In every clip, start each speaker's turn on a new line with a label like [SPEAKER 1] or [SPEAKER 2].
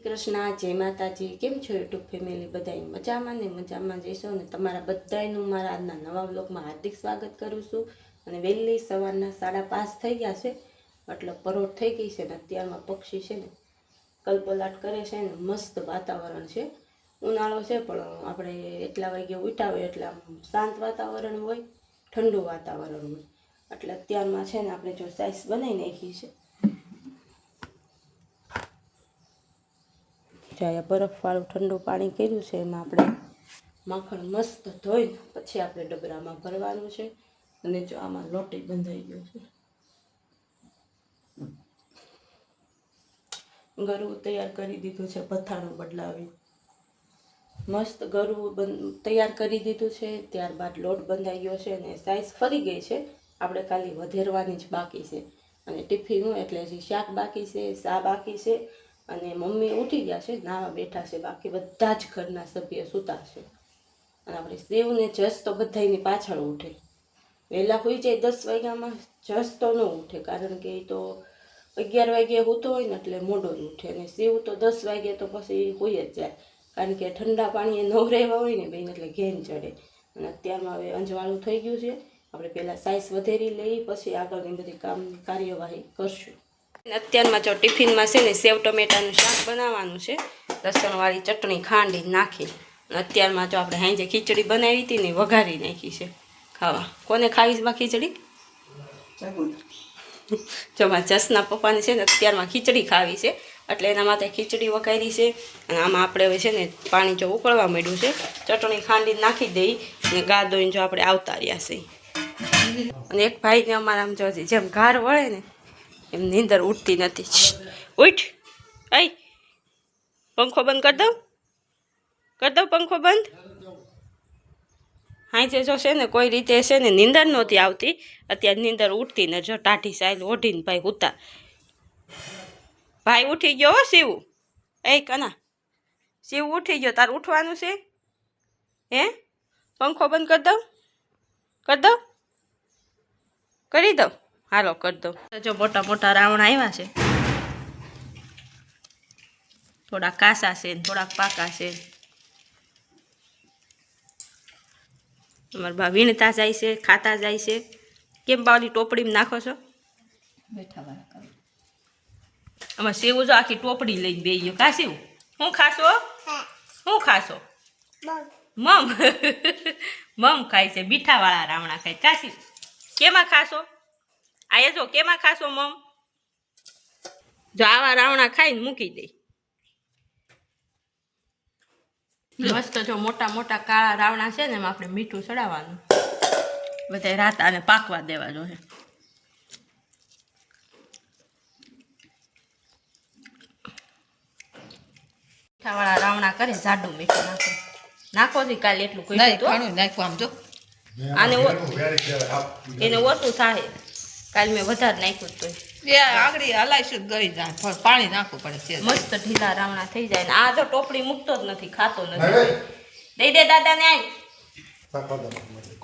[SPEAKER 1] કૃષ્ણ, જય માતાજી। કેમ છો યુટ્યુબ ફેમિલી? બધાય મજામાં ને મજામાં જઈશો ને। તમારા બધાયનું મારા આજના નવા વ્લોગમાં હાર્દિક સ્વાગત કરું છું। અને વહેલી સવારના 5:30 થઈ ગયા છે, એટલે પરોઢ થઈ ગઈ છે ને અત્યારમાં પક્ષી છે ને કલબલાટ કરે છે ને મસ્ત વાતાવરણ છે। ઉનાળો છે પણ આપણે એટલા વાગે ઉઠ્યા હોય એટલે આમ શાંત વાતાવરણ હોય, ઠંડુ વાતાવરણ હોય, એટલે અત્યારમાં છે ને આપણે જો સાઈસ બનાવી નાખી છે। જ્યાં બરફવાળું ઠંડુ પાણી કર્યું છે એમાં આપણે માખણ મસ્ત ધોઈને પછી આપણે ડબરામાં ભરવાનું છે। અને જો આમાં લોટી બંધાઈ ગયો છે, ગરવું તૈયાર કરી દીધું છે, ભથાણું બદલાવી મસ્ત ગરવું તૈયાર કરી દીધું છે। ત્યારબાદ લોટ બંધાઈ ગયો છે અને સાઈઝ ફરી ગઈ છે, આપણે ખાલી વધેરવાની જ બાકી છે। અને ટિફિન એટલે હજી શાક બાકી છે, ચા બાકી છે, અને મમ્મી ઉઠી ગયા છે, નાવા બેઠા છે, બાકી બધા જ ઘરના સભ્ય સૂતા છે। અને આપણે સેવને જસ તો બધાની પાછળ ઉઠે, વહેલા હોઈ જાય 10 વાગ્યામાં, જસ તો ન ઉઠે કારણ કે એ તો 11 વાગ્યે હોતો હોય ને એટલે મોડો જ ઉઠે, અને સેવ તો 10 વાગ્યે તો પછી હોઈ જ જાય કારણ કે ઠંડા પાણીએ ન રહેવા હોય ને બેન એટલે ઘેન ચડે। અને અત્યારમાં હવે અંજવાળું થઈ ગયું છે, આપણે પહેલાં સાઈઝ વધેરી લઈ પછી આગળની બધી કામની કાર્યવાહી કરશું। અત્યારમાં જો ટિફિનમાં છે ને સેવ ટમેટાનું શાક બનાવવાનું છે, લસણવાળી ચટણી ખાંડી નાખી। અત્યારમાં જો આપણે હાંજે ખીચડી બનાવી હતી ને વઘારી નાખી છે ખાવા। કોને ખાવીશ બા ખીચડી? જો મારા જસના પપ્પાને છે ને અત્યારમાં ખીચડી ખાવી છે એટલે એના માટે ખીચડી વઘારી છે। અને આમાં આપણે હવે છે ને પાણી જો ઉકળવા માંડ્યું છે, ચટણી ખાંડી નાખી દઈ અને ગા દોઈને જો આપણે આવતા રહ્યા છે। અને એક ભાઈને અમારા આમ જો જેમ ઘાર વળે ને એમ નીંદર ઉઠતી નથી। ઉઠ, આઈ પંખો બંધ કરી દઉં પંખો બંધ। હાંજે જો છે ને કોઈ રીતે છે ને નીંદર નહોતી આવતી, અત્યારે નીંદર ઉઠતી ને જો ટાઢી સાઈલ ઓઢીને ભાઈ ઉતા ભાઈ ઉઠી ગયો હો શિવ। એ કના શિવ ઉઠી ગયો, તાર ઉઠવાનું છે હે? પંખો બંધ કરી દઉં હાલો કરી દઉં। જો મોટા મોટા રાવણા આવ્યા છે, થોડા કાસા છે થોડાક પાકા છે। અમારા બા વીણતા જાય છે, ખાતા જાય છે। કેમ બાવલી ટોપડીમાં નાખો છો? બેઠા વાળા આમાં સેવું જો આખી ટોપડી લઈને બેસી ગયો। કા સેવું શું ખાશો? શું ખાશો? મમ મમ ખાય છે, મીઠાવાળા રાવણા ખાય। કા સેવું કેમાં ખાશો? આયા જો કેમાં ખાશો મમ? જો આવા રાવણા ખાઈને મૂકી દે। મસ્ત જો મોટા મોટા કાળા રાવણા છે ને એમાં આપણે મીઠું ચડાવવાનું, બધા રાત આને પાકવા દેવા જોઈએ। મીઠાવાળા રાવણા કરે જાડું મીઠું નાખો જી કાલે એટલું કોઈ નાખવું આમ જો આને એને ઓછું થાય, કાલે મેં વધારે નાખ્યું તો આગળ હલાઈશું ગળી જાય, પાણી નાખવું પડે। મસ્ત ઢીલા રાવણા થઈ જાય ને આ જો ટોપડી મૂકતો જ નથી, ખાતો નથી। દઈ દે દાદાને, આય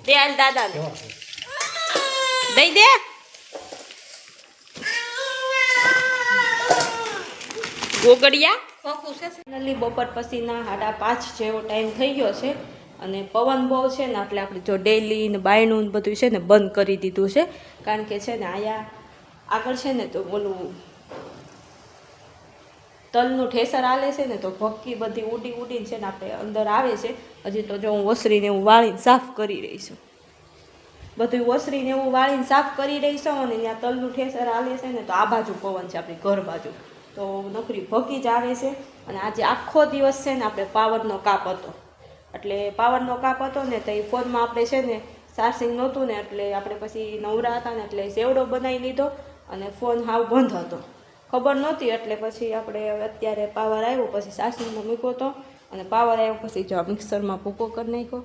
[SPEAKER 1] દે આલ દાદાને દઈ દે। ગોગડિયા બપોર પછીના 5:30 જેવો ટાઈમ થઈ ગયો છે, અને પવન બહુ છે ને એટલે આપણે જો ડેલી ને બાયણું બધું છે ને બંધ કરી દીધું છે, કારણ કે છે ને અહીંયા આગળ છે ને તો ઓલું તલનું ઠેસર આલે છે ને તો ભક્કી બધી ઉડીને છે ને આપણે અંદર આવે છે। હજી તો જો હું ઓસરીને એવું વાળીને સાફ કરી રહી છું, બધું ઓસરીને એવું વાળીને સાફ કરી રહી છું। અને ત્યાં તલનું ઠેસર આલે છે ને તો આ બાજુ પવન છે આપણી ઘર બાજુ, તો નોકરી ભકી જ આવે છે। અને આજે આખો દિવસ છે ને આપણે પાવરનો કાપ હતો, એટલે પાવરનો કાપ હતો ને તો એ ફોનમાં આપણે છે ને ચાર્જિંગ નહોતું ને એટલે આપણે પછી નવરા હતા ને એટલે સેવડો બનાવી લીધો અને ફોન હાવ બંધ હતો, ખબર નહોતી। એટલે પછી આપણે અત્યારે પાવર આવ્યો પછી ચાર્જિંગમાં મૂક્યો હતો, અને પાવર આવ્યો પછી જો મિક્સરમાં ભૂકો કરી નાખ્યો।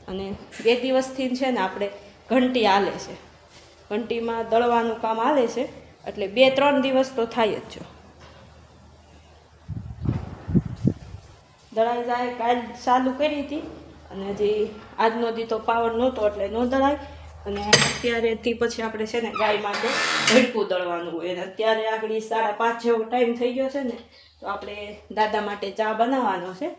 [SPEAKER 1] અને 2 દિવસથી છે ને આપણે ઘંટી હાલે છે, ઘંટીમાં દળવાનું કામ હાલે છે, એટલે 2-3 દિવસ તો થાય જ જો દળાઈ જાય। કાલ ચાલુ કરી હતી અને હજી આજનો દી તો પાવર નહોતો એટલે ન દળાય। અને અત્યારેથી પછી આપણે છે ને ગાય માટે ભડકું દળવાનું હોય, અને અત્યારે આગળ 5:30 જેવો ટાઈમ થઈ ગયો છે ને તો આપણે દાદા માટે ચા બનાવવાનો છે.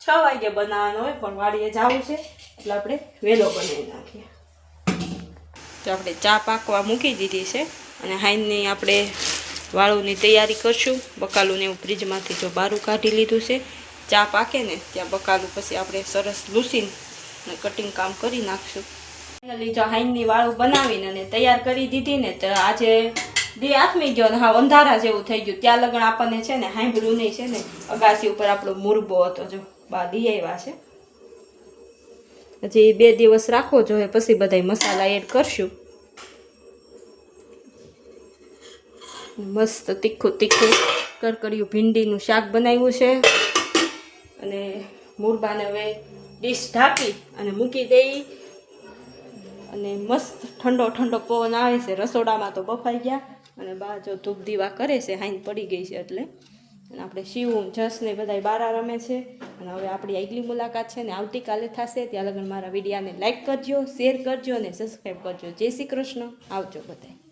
[SPEAKER 1] 6 વાગે બનાવવાનો હોય પણ વાડીએ જવું છે એટલે આપણે વહેલો બનાવી નાખીએ. તો આપણે ચા પાકવા મૂકી દીધી છે અને હાઈની આપણે વાળુની તૈયારી કરશું. બકાલું ને એવું ફ્રીજમાંથી જો બહાર કાઢી લીધું છે. ચા પાકે ને ત્યાં બકાલું પછી આપણે સરસ લૂસીને કટિંગ કામ કરી નાખશું. ફાઇનલી જો હાઈની વાળું બનાવીને અને તૈયાર કરી દીધી ને તો આજે દી આથમી ગયો ને હા અંધારા જેવું થઈ ગયું. ત્યાં લગન આપણને છે ને હાંભળ્યું નહીં છે ને અગાસી ઉપર આપણો મુરબો હતો જો બા દી આવ્યા છે. હજી 2 દિવસ રાખવો જોઈએ પછી બધા મસાલા એડ કરશું. મસ્ત તીખું કરકરિયું ભીંડીનું શાક બનાવ્યું છે અને મુરબાને હવે ડીશ ઢાંકી અને મૂકી દઈ. અને મસ્ત ઠંડો પવન આવે છે. રસોડામાં તો બફાઈ ગયા અને બહાર જો ધૂપ દીવા કરે છે. હાઈન પડી ગઈ છે એટલે. અને આપણે શિવું જસને બધા બારા રમે છે. અને હવે આપણી આગલી મુલાકાત છે ને આવતીકાલે થશે. ત્યાં લગન મારા વિડીયાને લાઈક કરજો, શેર કરજો અને સબસ્ક્રાઈબ કરજો. જય શ્રી કૃષ્ણ. આવજો બધાય.